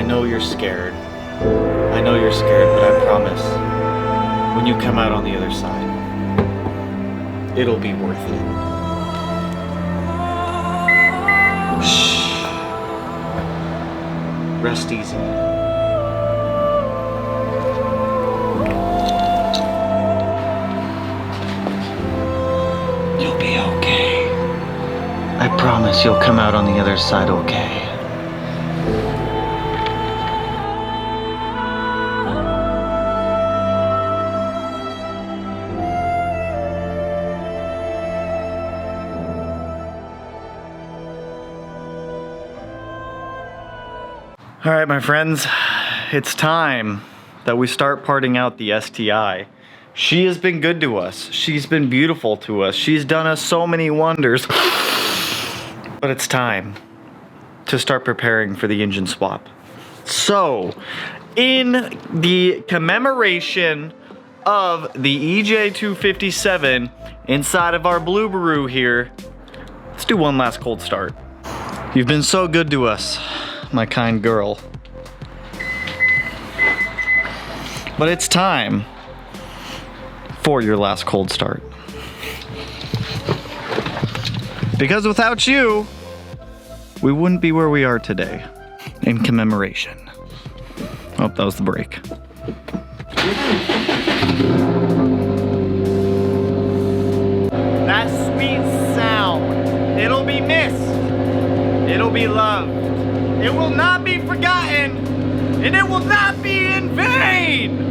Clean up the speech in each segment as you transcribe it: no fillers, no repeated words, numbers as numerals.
know you're scared. I know you're scared, but I promise, when you come out on the other side, it'll be worth it. Shh. Rest easy. You'll be okay. I promise you'll come out on the other side okay. All right, my friends, it's time that we start parting out the STI. She has been good to us. She's been beautiful to us. She's done us so many wonders. But it's time to start preparing for the engine swap. So, in the commemoration of the EJ257 inside of our Blueberoo here, let's do one last cold start. You've been so good to us, my kind girl. But it's time for your last cold start. Because without you, we wouldn't be where we are today. In commemoration. Oh, that was the break. That sweet sound. It'll be missed. It'll be loved. It will not be forgotten, and it will not be in vain!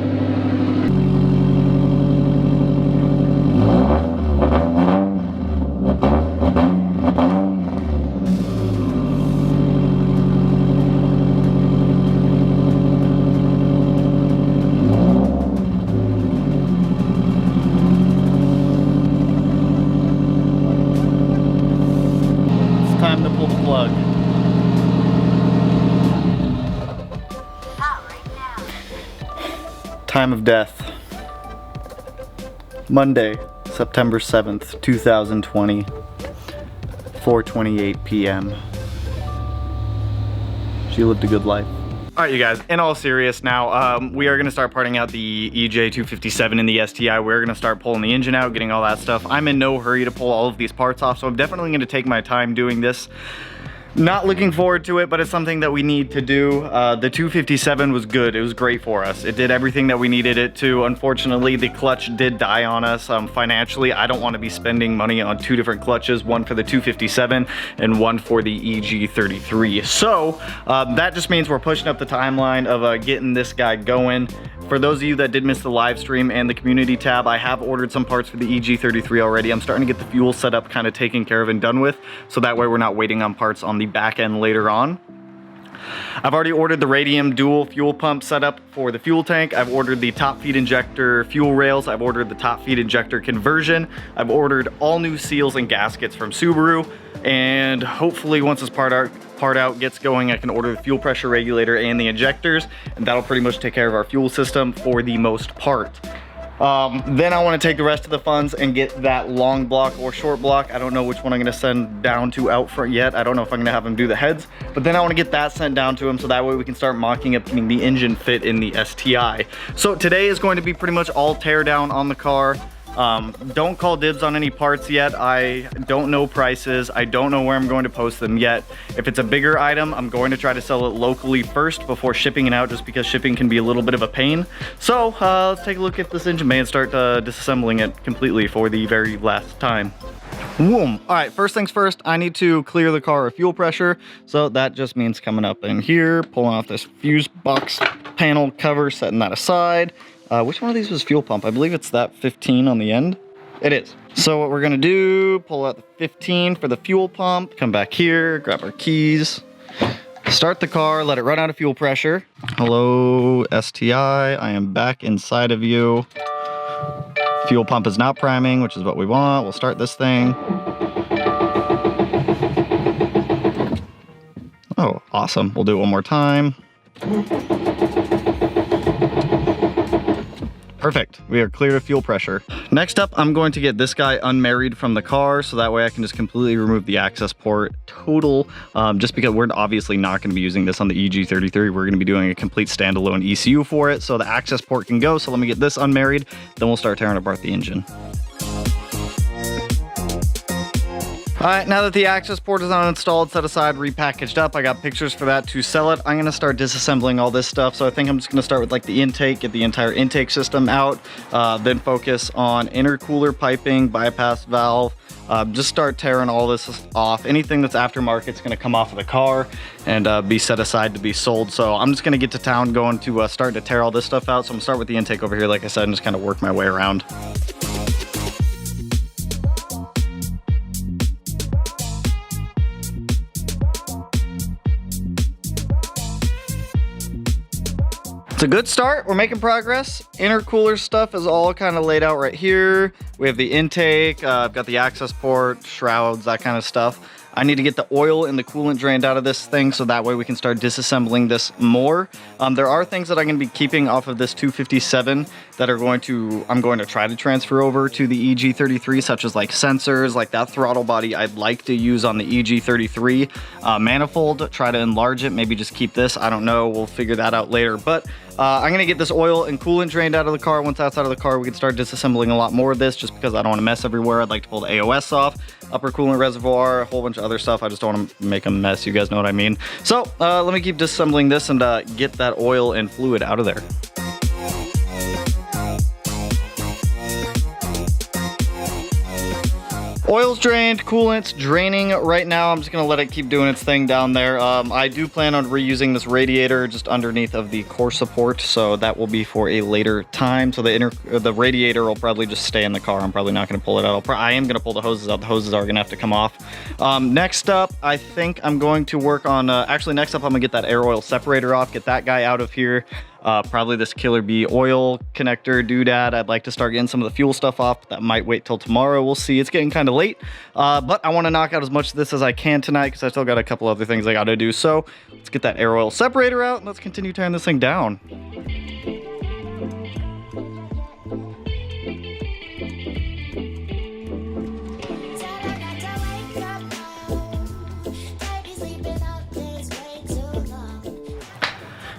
It's time to pull the plug. Time of death. Monday, September 7th, 2020, 4:28 p.m. She lived a good life. All right, you guys, in all serious now, we are gonna start parting out the EJ257 in the STI. We're gonna start pulling the engine out, getting all that stuff. I'm in no hurry to pull all of these parts off, so I'm definitely gonna take my time doing this. Not looking forward to it, but it's something that we need to do. The 257 was good. It was great for us. It did everything that we needed it to. Unfortunately, the clutch did die on us. Financially, I don't want to be spending money on two different clutches, one for the 257 and one for the EG33. So that just means we're pushing up the timeline of getting this guy going. For those of you that did miss the live stream and the community tab, I have ordered some parts for the EG33 already. I'm starting to get the fuel setup kind of taken care of and done with, so that way we're not waiting on parts on the back end later on. I've already ordered the Radium dual fuel pump setup for the fuel tank. I've ordered the top feed injector fuel rails. I've ordered the top feed injector conversion. I've ordered all new seals and gaskets from Subaru. And hopefully once this part out gets going, I can order the fuel pressure regulator and the injectors, and that'll pretty much take care of our fuel system for the most part. Then I want to take the rest of the funds and get that long block or short block. I don't know which one I'm going to send down to out front yet. I don't know if I'm going to have him do the heads, but then I want to get that sent down to him so that way we can start mocking up getting the engine fit in the STI. So today is going to be pretty much all tear down on the car. Don't call dibs on any parts yet. I don't know prices. I don't know where I'm going to post them yet. If it's a bigger item, I'm going to try to sell it locally first before shipping it out, just because shipping can be a little bit of a pain. So let's take a look at this engine bay and start disassembling it completely for the very last time. Boom. All right, first things first, I need to clear the car of fuel pressure. So that just means coming up in here, pulling off this fuse box panel cover, setting that aside. Which one of these was fuel pump? I believe it's that 15 on the end. It is. So what we're gonna do, pull out the 15 for the fuel pump, come back here, grab our keys, start the car, let it run out of fuel pressure. Hello, STI, I am back inside of you. Fuel pump is not priming, which is what we want. We'll start this thing. Oh, awesome. We'll do it one more time. Perfect. We are clear to fuel pressure. Next up, I'm going to get this guy unmarried from the car, so that way I can just completely remove the access port total, just because we're obviously not going to be using this on the EG33. We're going to be doing a complete standalone ECU for it, so the access port can go. So let me get this unmarried, then we'll start tearing apart the engine. All right, now that the access port is uninstalled, set aside, repackaged up, I got pictures for that to sell it. I'm gonna start disassembling all this stuff. So I think I'm just gonna start with like the intake, get the entire intake system out, then focus on intercooler piping, bypass valve, just start tearing all this off. Anything that's aftermarket is gonna come off of the car and be set aside to be sold. So I'm just gonna get to town, going to start to tear all this stuff out. So I'm gonna start with the intake over here, like I said, and just kind of work my way around. It's a good start. We're making progress. Intercooler stuff is all kind of laid out right here. We have the intake, I've got the access port, shrouds, that kind of stuff. I need to get the oil and the coolant drained out of this thing so that way we can start disassembling this more. There are things that I'm going to be keeping off of this 257 that I'm going to try to transfer over to the EG33, such as like sensors, like that throttle body I'd like to use on the EG33 manifold, try to enlarge it, maybe just keep this. I don't know, we'll figure that out later. But I'm gonna get this oil and coolant drained out of the car. Once that's out of the car, we can start disassembling a lot more of this just because I don't want to mess everywhere. I'd like to pull the AOS off, upper coolant reservoir, a whole bunch of other stuff. I just don't want to make a mess, you guys know what I mean. So let me keep disassembling this and get that oil and fluid out of there. Oil's drained, coolant's draining right now. I'm just gonna let it keep doing its thing down there. I do plan on reusing this radiator just underneath of the core support, so that will be for a later time. So the radiator will probably just stay in the car. I'm probably not gonna pull it out. I am gonna pull the hoses out. The hoses are gonna have to come off. Next up, I think I'm going to work on, actually next up I'm gonna get that air oil separator off, get that guy out of here. Probably this Killer Bee oil connector doodad. I'd like to start getting some of the fuel stuff off, but that might wait till tomorrow. We'll see. It's getting kind of late, but I want to knock out as much of this as I can tonight because I still got a couple other things I got to do. So let's get that air oil separator out and let's continue tearing this thing down.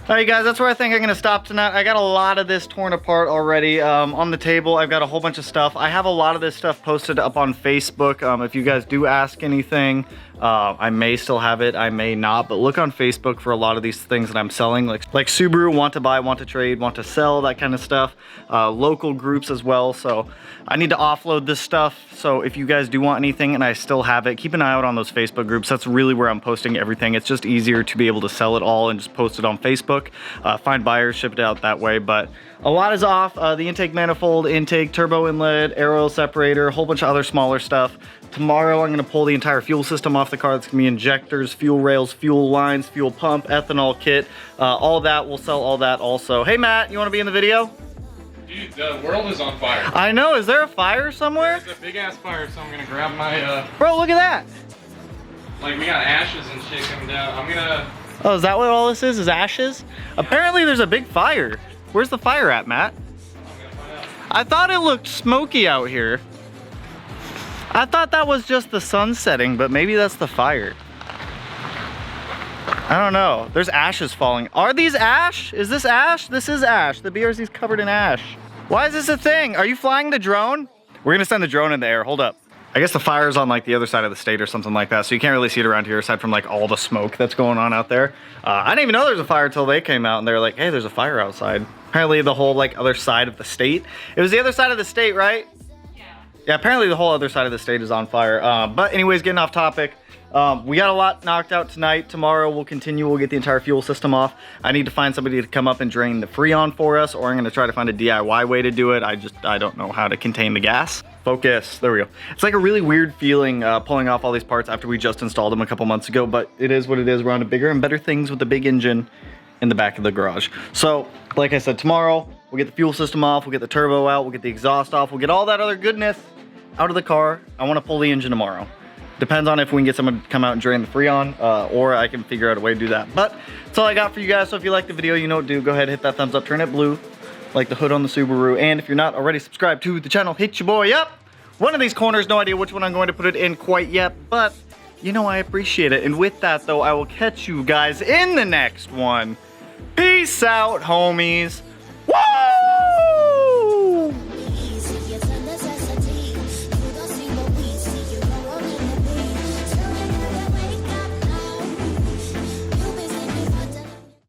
All right, guys, that's where I think I'm gonna stop tonight. I got a lot of this torn apart already. On the table, I've got a whole bunch of stuff. I have a lot of this stuff posted up on Facebook. If you guys do ask anything, I may still have it, I may not, but look on Facebook for a lot of these things that I'm selling, like Subaru, want to buy, want to trade, want to sell, that kind of stuff. Local groups as well, so I need to offload this stuff. So if you guys do want anything and I still have it, keep an eye out on those Facebook groups. That's really where I'm posting everything. It's just easier to be able to sell it all and just post it on Facebook. Find buyers, ship it out that way. But a lot is off. The intake manifold, intake, turbo inlet, air oil separator, a whole bunch of other smaller stuff. Tomorrow I'm going to pull the entire fuel system off the car. That's going to be injectors, fuel rails, fuel lines, fuel pump, ethanol kit, all that. We'll sell all that also. Hey Matt, you want to be in the video? Dude, the world is on fire. I know. Is there a fire somewhere? There's a big ass fire, so I'm gonna grab my Bro, look at that. Like, we got ashes and shit coming down. I'm gonna... Oh, is that what all this is ashes? Yeah. Apparently there's a big fire. Where's the fire at, Matt? I'm gonna find out. I thought it looked smoky out here. I thought that was just the sun setting, but maybe that's the fire. I don't know. There's ashes falling. Are these ash? Is this ash? This is ash. The BRC's covered in ash. Why is this a thing? Are you flying the drone? We're gonna send the drone in the air. Hold up. I guess the fire's on like the other side of the state or something like that, so you can't really see it around here aside from like all the smoke that's going on out there. I didn't even know there was a fire until they came out and they were like, hey, there's a fire outside. Apparently the whole like other side of the state. It was the other side of the state, right? Yeah, apparently the whole other side of the state is on fire. But anyways, getting off topic. We got a lot knocked out tonight. Tomorrow we'll continue. We'll get the entire fuel system off. I need to find somebody to come up and drain the Freon for us, or I'm gonna try to find a DIY way to do it. I don't know how to contain the gas. Focus, there we go. It's like a really weird feeling pulling off all these parts after we just installed them a couple months ago, but it is what it is. We're on to bigger and better things with the big engine in the back of the garage. So, like I said, tomorrow we'll get the fuel system off, we'll get the turbo out, we'll get the exhaust off, we'll get all that other goodness out of the car. I wanna pull the engine tomorrow. Depends on if we can get someone to come out and drain the Freon, or I can figure out a way to do that. But that's all I got for you guys. So if you like the video, you know what to do. Go ahead, hit that thumbs up, turn it blue. like the hood on the Subaru. And if you're not already subscribed to the channel, hit your boy up. One of these corners, no idea which one I'm going to put it in quite yet, but you know, I appreciate it. And with that though, I will catch you guys in the next one. Peace out, homies.